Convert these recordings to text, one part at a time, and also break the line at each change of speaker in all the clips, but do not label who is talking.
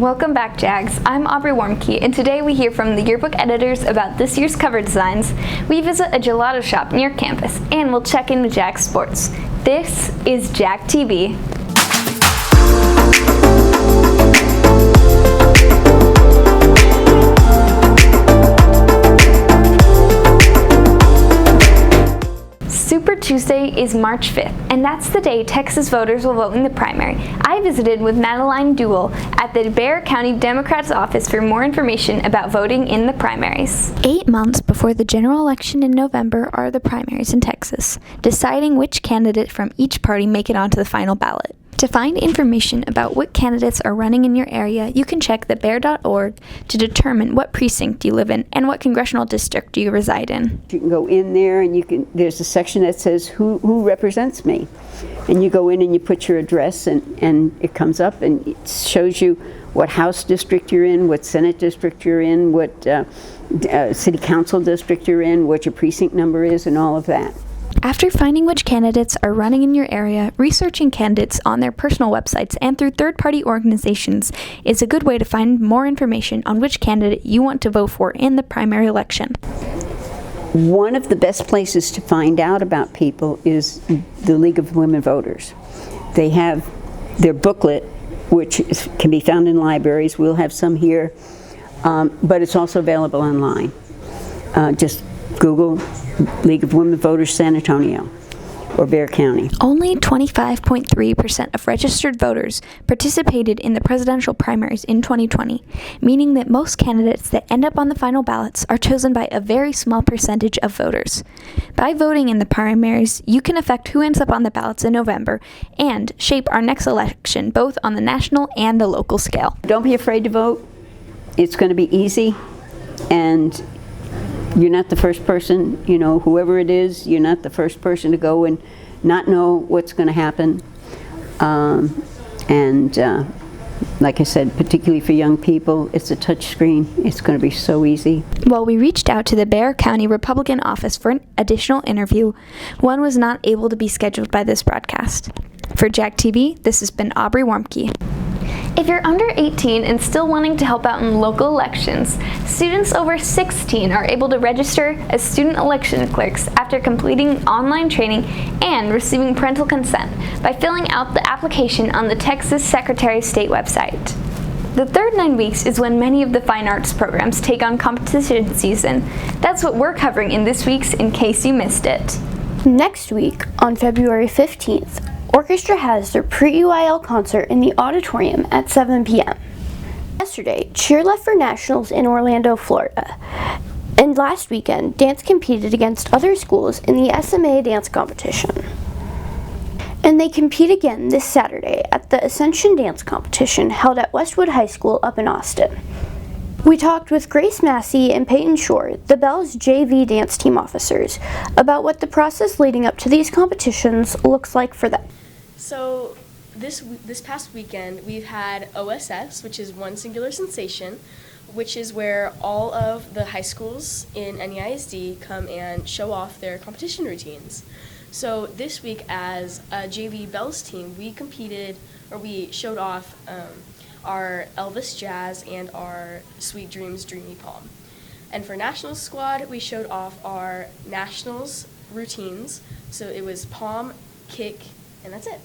Welcome back, JAGs. I'm Aubrey Warmke, and today we hear from the yearbook editors about this year's cover designs. We visit a gelato shop near campus, and we'll check in with JAG Sports. This is JAG TV. Super Tuesday is March 5th, and that's the day Texas voters will vote in the primary. I visited with Madeline Duell at the Bexar County Democrats office for more information about voting in the primaries. 8 months before the general election in November are the primaries in Texas, deciding which candidate from each party make it onto the final ballot. To find information about what candidates are running in your area, you can check thebear.org to determine what precinct you live in and what congressional district you reside in.
You can go in there and there's a section that says who represents me. And you go in and you put your address and it comes up and it shows you what House district you're in, what Senate district you're in, what City Council district you're in, what your precinct number is, and all of that.
After finding which candidates are running in your area, researching candidates on their personal websites and through third-party organizations is a good way to find more information on which candidate you want to vote for in the primary election.
One of the best places to find out about people is the League of Women Voters. They have their booklet, which can be found in libraries. We'll have some here, but it's also available online. Just Google League of Women Voters San Antonio or Bexar County.
Only 25.3% of registered voters participated in the presidential primaries in 2020, meaning that most candidates that end up on the final ballots are chosen by a very small percentage of voters. By voting in the primaries, you can affect who ends up on the ballots in November and shape our next election both on the national and the local scale.
Don't be afraid to vote. It's going to be easy, and you're not the first person, whoever it is, you're not the first person to go and not know what's going to happen. Like I said, particularly for young people, it's a touch screen. It's going to be so easy.
While we reached out to the Bexar County Republican office for an additional interview, one was not able to be scheduled by this broadcast. For JAG TV, this has been Aubrey Warmke. If you're under 18 and still wanting to help out in local elections, students over 16 are able to register as student election clerks after completing online training and receiving parental consent by filling out the application on the Texas Secretary of State website. The third 9 weeks is when many of the fine arts programs take on competition season. That's what we're covering in this week's In Case You Missed It.
Next week, on February 15th, Orchestra has their pre-UIL concert in the auditorium at 7 p.m. Yesterday, cheer left for nationals in Orlando, Florida. And last weekend, dance competed against other schools in the SMA dance competition. And they compete again this Saturday at the Ascension Dance Competition held at Westwood High School up in Austin. We talked with Grace Massey and Peyton Shore, the Bell's JV dance team officers, about what the process leading up to these competitions looks like for them.
So this past weekend we've had OSS, which is One Singular Sensation, which is where all of the high schools in NEISD come and show off their competition routines. So this week as a JV Bells team, we showed off our Elvis Jazz and our Sweet Dreams Dreamy Palm. And for Nationals squad, we showed off our Nationals routines. So it was palm, kick, and that's it.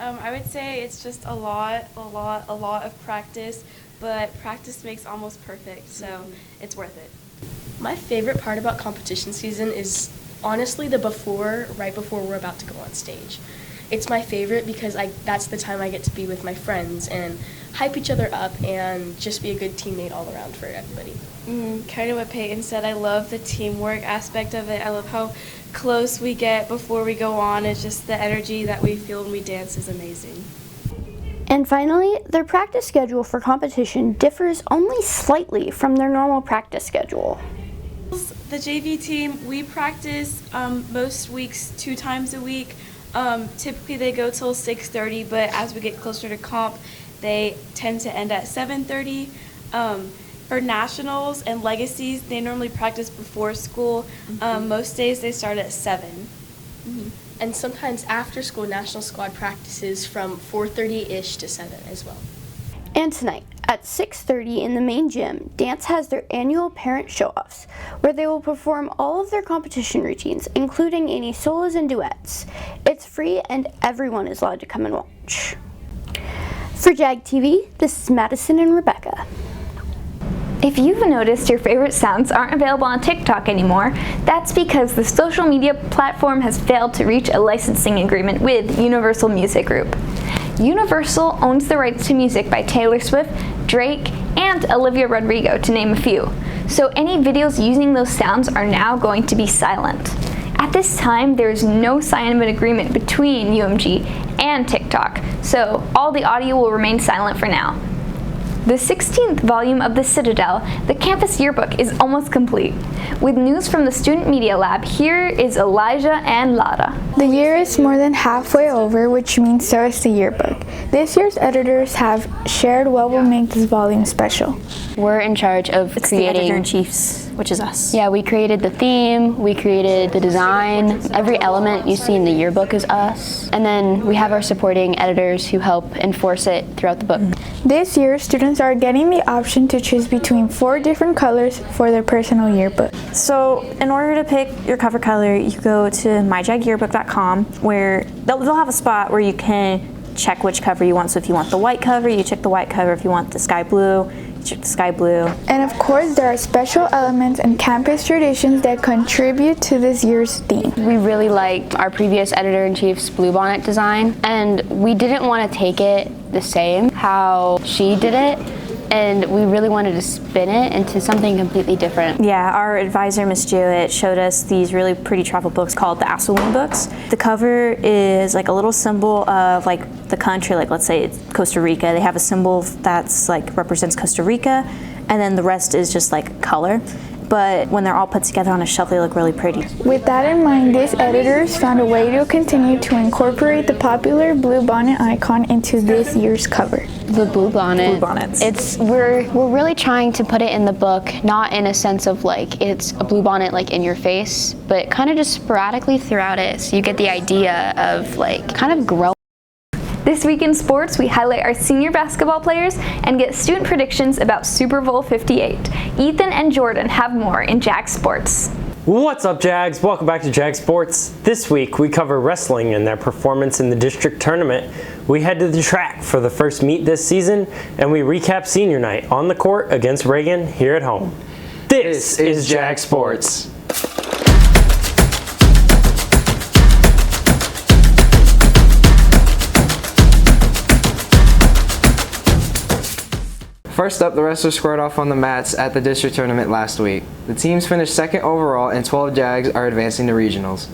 I would say it's just a lot of practice, but practice makes almost perfect, so it's worth it.
My favorite part about competition season is honestly right before we're about to go on stage. It's my favorite because that's the time I get to be with my friends and hype each other up and just be a good teammate all around for everybody.
Kind of what Peyton said, I love the teamwork aspect of it. I love how close we get before we go on. It's just the energy that we feel when we dance is amazing.
And finally, their practice schedule for competition differs only slightly from their normal practice schedule.
The JV team, we practice most weeks 2 times a week. Typically they go till 6:30, but as we get closer to comp, they tend to end at 7:30. For nationals and legacies, they normally practice before school. Most days they start at 7.
And sometimes after school, National Squad practices from 4:30-ish to 7 as well.
And tonight, at 6:30 in the main gym, dance has their annual parent show-offs, where they will perform all of their competition routines, including any solos and duets. It's free and everyone is allowed to come and watch. For JAG TV, this is Madison and Rebecca.
If you've noticed your favorite sounds aren't available on TikTok anymore, that's because the social media platform has failed to reach a licensing agreement with Universal Music Group. Universal owns the rights to music by Taylor Swift, Drake, and Olivia Rodrigo, to name a few. So any videos using those sounds are now going to be silent. At this time, there is no sign of an agreement between UMG and TikTok, so all the audio will remain silent for now. The 16th volume of The Citadel, the campus yearbook, is almost complete. With news from the Student Media Lab, here is Elijah and Lara.
The year is more than halfway over, which means so is the yearbook. This year's editors have shared what will make this volume special.
We're in charge of creating
the editor-in-chiefs, which is us.
Yeah, we created the theme, we created the design. Every element you see in the yearbook is us. And then we have our supporting editors who help enforce it throughout the book.
This year, students are getting the option to choose between 4 different colors for their personal yearbook.
So in order to pick your cover color, you go to myjagyearbook.com, where they'll have a spot where you can check which cover you want. So if you want the white cover, you check the white cover. If you want the sky blue, you check the sky blue.
And of course, there are special elements and campus traditions that contribute to this year's theme.
We really liked our previous editor-in-chief's bluebonnet design, and we didn't want to take it the same how she did it, and we really wanted to spin it into something completely different.
Yeah, our advisor, Miss Jewett, showed us these really pretty travel books called the Asselwin books. The cover is like a little symbol of like the country, like let's say it's Costa Rica. They have a symbol that's like represents Costa Rica, and then the rest is just like color. But when they're all put together on a shelf, they look really pretty.
With that in mind, these editors found a way to continue to incorporate the popular bluebonnet icon into this year's cover.
The bluebonnet.
Bluebonnets.
We're really trying to put it in the book, not in a sense of like it's a bluebonnet like in your face, but kind of just sporadically throughout it, so you get the idea of like kind of growing.
This week in sports, we highlight our senior basketball players and get student predictions about Super Bowl 58. Ethan and Jordan have more in JAG Sports.
What's up, Jags? Welcome back to JAG Sports. This week, we cover wrestling and their performance in the district tournament. We head to the track for the first meet this season, and we recap senior night on the court against Reagan here at home. This is JAG Sports.
First up, the wrestlers squared off on the mats at the district tournament last week. The teams finished second overall, and 12 Jags are advancing to regionals.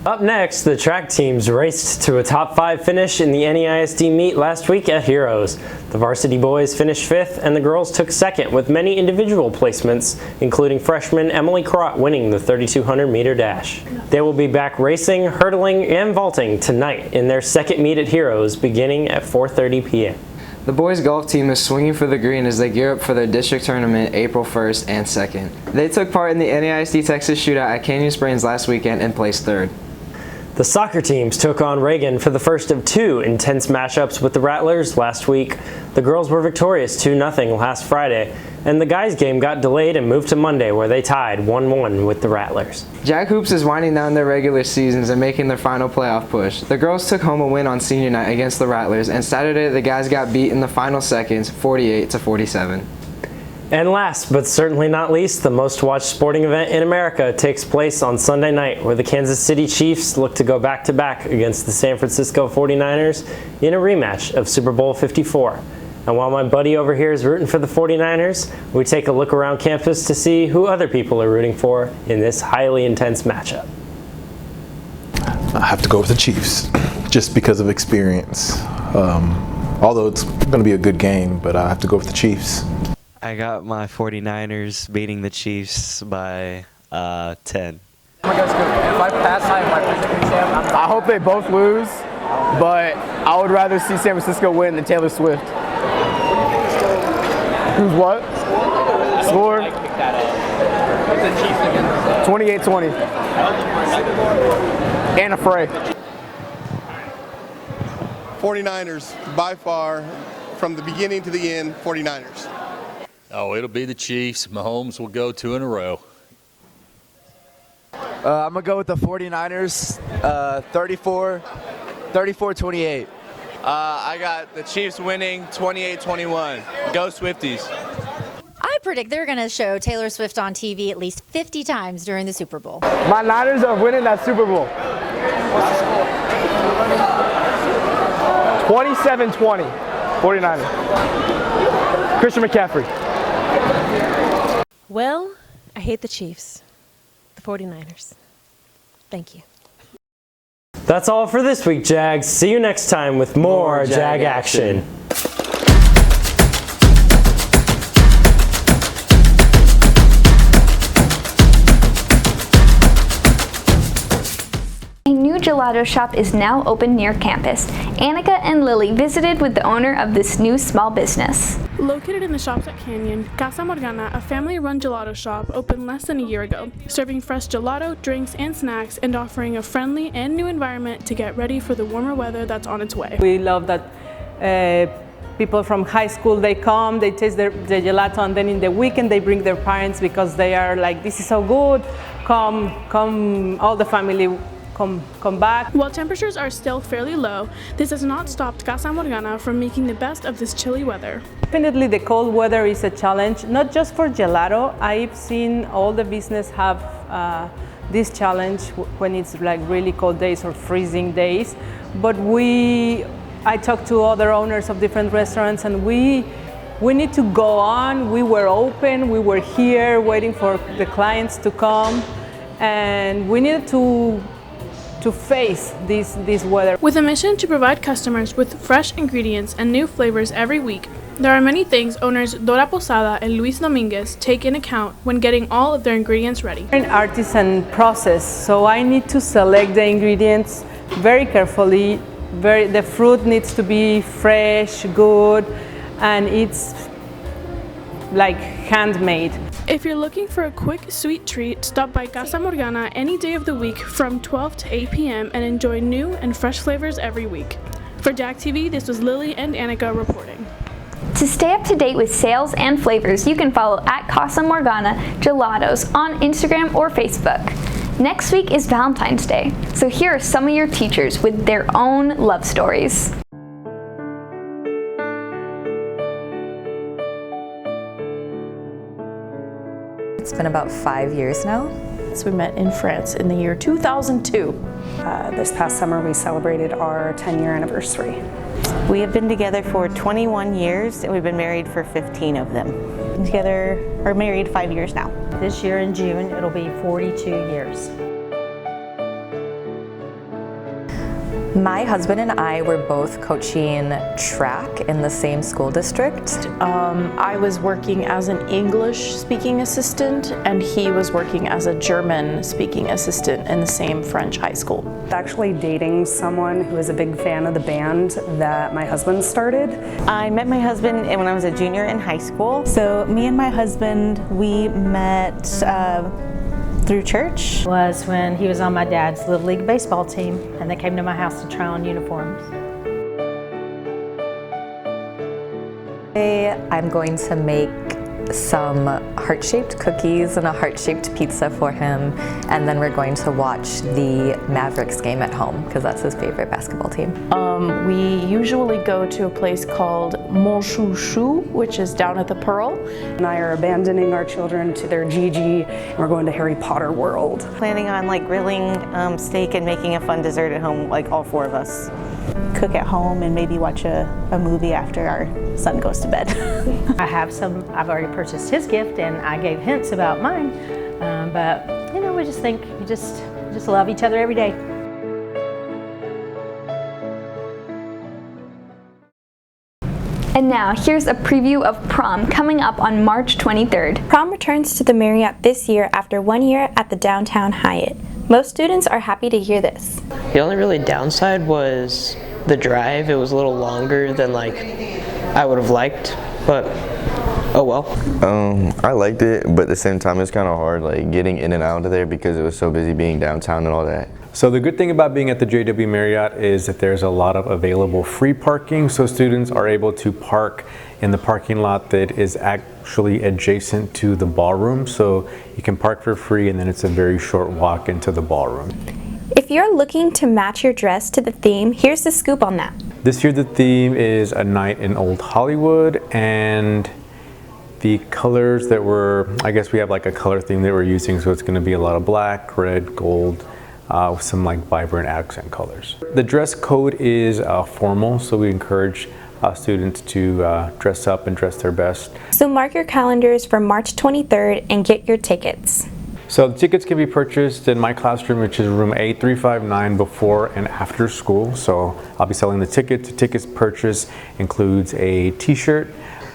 Up next, the track teams raced to a top 5 finish in the NEISD meet last week at Heroes. The varsity boys finished 5th, and the girls took 2nd with many individual placements, including freshman Emily Crott winning the 3,200-meter dash. They will be back racing, hurdling, and vaulting tonight in their second meet at Heroes beginning at 4:30 p.m.
The boys' golf team is swinging for the green as they gear up for their district tournament April 1st and 2nd. They took part in the NEISD Texas Shootout at Canyon Springs last weekend and placed 3rd.
The soccer teams took on Reagan for the first of 2 intense matchups with the Rattlers last week. The girls were victorious 2-0 last Friday, and the guys' game got delayed and moved to Monday, where they tied 1-1 with the Rattlers.
JAG Hoops is winding down their regular seasons and making their final playoff push. The girls took home a win on senior night against the Rattlers, and Saturday the guys got beat in the final seconds 48-47.
And last, but certainly not least, the most watched sporting event in America takes place on Sunday night, where the Kansas City Chiefs look to go back-to-back against the San Francisco 49ers in a rematch of Super Bowl 54. And while my buddy over here is rooting for the 49ers, we take a look around campus to see who other people are rooting for in this highly intense matchup.
I have to go with the Chiefs, just because of experience. Although it's going to be a good game, but I have to go with the Chiefs.
I got my 49ers beating the Chiefs by 10.
I hope they both lose, but I would rather see San Francisco win than Taylor Swift. Who's what? Score? 28-20. And a fray.
49ers, by far, from the beginning to the end, 49ers?
Oh, it'll be the Chiefs. Mahomes will go 2 in a row.
I'm going to go with the 49ers, 34-28. I got the Chiefs winning 28-21. Go Swifties.
I predict they're going to show Taylor Swift on TV at least 50 times during the Super Bowl.
My Niners are winning that Super Bowl. 27-20, 49ers. Christian McCaffrey.
Well, I hate the Chiefs, the 49ers. Thank you.
That's all for this week, Jags. See you next time with more Jag action.
A new gelato shop is now open near campus. Annika and Lily visited with the owner of this new small business.
Located in the shops at Canyon, Casa Morgana, a family-run gelato shop, opened less than a year ago, serving fresh gelato, drinks, and snacks, and offering a friendly and new environment to get ready for the warmer weather that's on its way.
We love that people from high school, they come, they taste the gelato, and then in the weekend they bring their parents because they are like, this is so good, come, all the family come back.
While temperatures are still fairly low, this has not stopped Casa Morgana from making the best of this chilly weather.
Definitely the cold weather is a challenge, not just for gelato. I've seen all the business have this challenge when it's like really cold days or freezing days. But I talked to other owners of different restaurants, and we need to go on. We were open, we were here waiting for the clients to come, and we needed to face this weather.
With a mission to provide customers with fresh ingredients and new flavors every week, there are many things owners Dora Posada and Luis Dominguez take in account when getting all of their ingredients ready.
An artisan process, so I need to select the ingredients very carefully. The fruit needs to be fresh, good, and it's like handmade.
If you're looking for a quick, sweet treat, stop by Casa Morgana any day of the week from 12 to 8 p.m. and enjoy new and fresh flavors every week. For JAG TV, this was Lily and Annika reporting.
To stay up to date with sales and flavors, you can follow at Casa Morgana Gelatos on Instagram or Facebook. Next week is Valentine's Day, so here are some of your teachers with their own love stories.
It's been about 5 years now.
So we met in France in the year 2002. This past summer we celebrated our 10-year anniversary.
We have been together for 21 years and we've been married for 15 of them. Together, are married 5 years now.
This year in June, it'll be 42 years.
My husband and I were both coaching track in the same school district.
I was working as an English speaking assistant and he was working as a German speaking assistant in the same French high school.
Actually dating someone who is a big fan of the band that my husband started. I met my husband when I was a junior in high school. So me and my husband, we met through church.
Was when he was on my dad's Little League baseball team and they came to my house to try on uniforms.
Today I'm going to make some heart-shaped cookies and a heart-shaped pizza for him, and then we're going to watch the Mavericks game at home because that's his favorite basketball team.
We usually go to a place called Mon Chouchou, which is down at the Pearl.
And I are abandoning our children to their Gigi, and we're going to Harry Potter World. Planning on like grilling steak and making a fun dessert at home, like all four of us. Cook at home and maybe watch a movie after our son goes to bed.
I have some, I've already purchased his gift and I gave hints about mine, but you know, we just think we just love each other every day.
And now, here's a preview of Prom coming up on March 23rd. Prom returns to the Marriott this year after 1 year at the downtown Hyatt. Most students are happy to hear this.
The only really downside was the drive. It was a little longer than like I would have liked, but oh well.
I liked it, but at the same time it's kind of hard like getting in and out of there because it was so busy being downtown and all that.
So the good thing about being at the JW Marriott is that there's a lot of available free parking, so students are able to park in the parking lot that is actually adjacent to the ballroom. So you can park for free, and then it's a very short walk into the ballroom.
If you're looking to match your dress to the theme, here's the scoop on that.
This year the theme is A Night in Old Hollywood, and the colors that I guess we have like a color theme that we're using, so it's going to be a lot of black, red, gold, with some like vibrant accent colors. The dress code is formal, so we encourage students to dress up and dress their best.
So mark your calendars for March 23rd and get your tickets.
So the tickets can be purchased in my classroom, which is room A359, before and after school. So I'll be selling the tickets. The tickets purchase includes a t-shirt.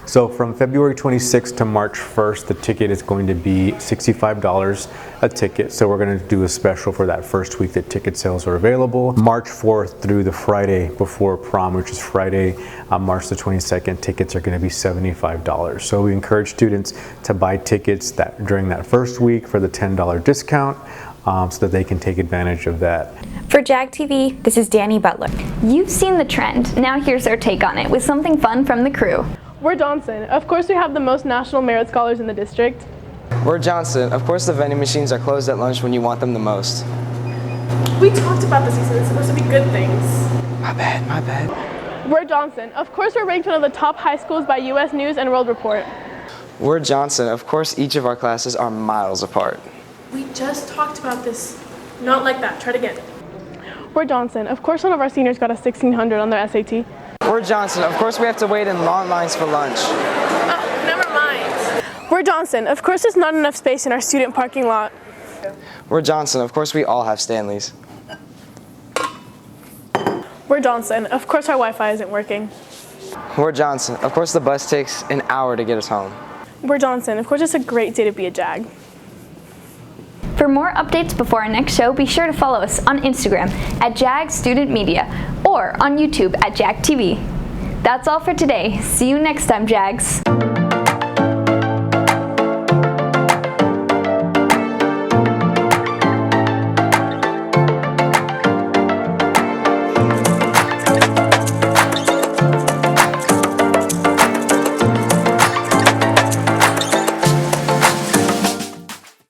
So from February 26th to March 1st, the ticket is going to be $65 a ticket. So we're going to do a special for that first week that ticket sales are available. March 4th through the Friday before prom, which is Friday, March the 22nd, tickets are going to be $75. So we encourage students to buy tickets during that first week for the $10 discount, so that they can take advantage of that.
For JAG TV, this is Danny Butler. You've seen the trend. Now here's our take on it with something fun from the crew.
We're Johnson. Of course, we have the most National Merit Scholars in the district.
We're Johnson. Of course, the vending machines are closed at lunch when you want them the most.
We talked about this season. It's supposed to be good things.
My bad.
We're Johnson. Of course, we're ranked one of the top high schools by U.S. News and World Report.
We're Johnson. Of course, each of our classes are miles apart.
We just talked about this. Not like that. Try it again. We're Johnson. Of course, one of our seniors got a 1600 on their SAT.
We're Johnson. Of course, we have to wait in long lines for lunch.
Oh, never mind. We're Johnson. Of course, there's not enough space in our student parking lot.
We're Johnson. Of course, we all have Stanleys.
We're Johnson. Of course, our Wi-Fi isn't working.
We're Johnson. Of course, the bus takes an hour to get us home.
We're Johnson. Of course, it's a great day to be a JAG.
For more updates before our next show, be sure to follow us on Instagram at JAG Student Media or on YouTube at JAG TV. That's all for today. See you next time, JAGs.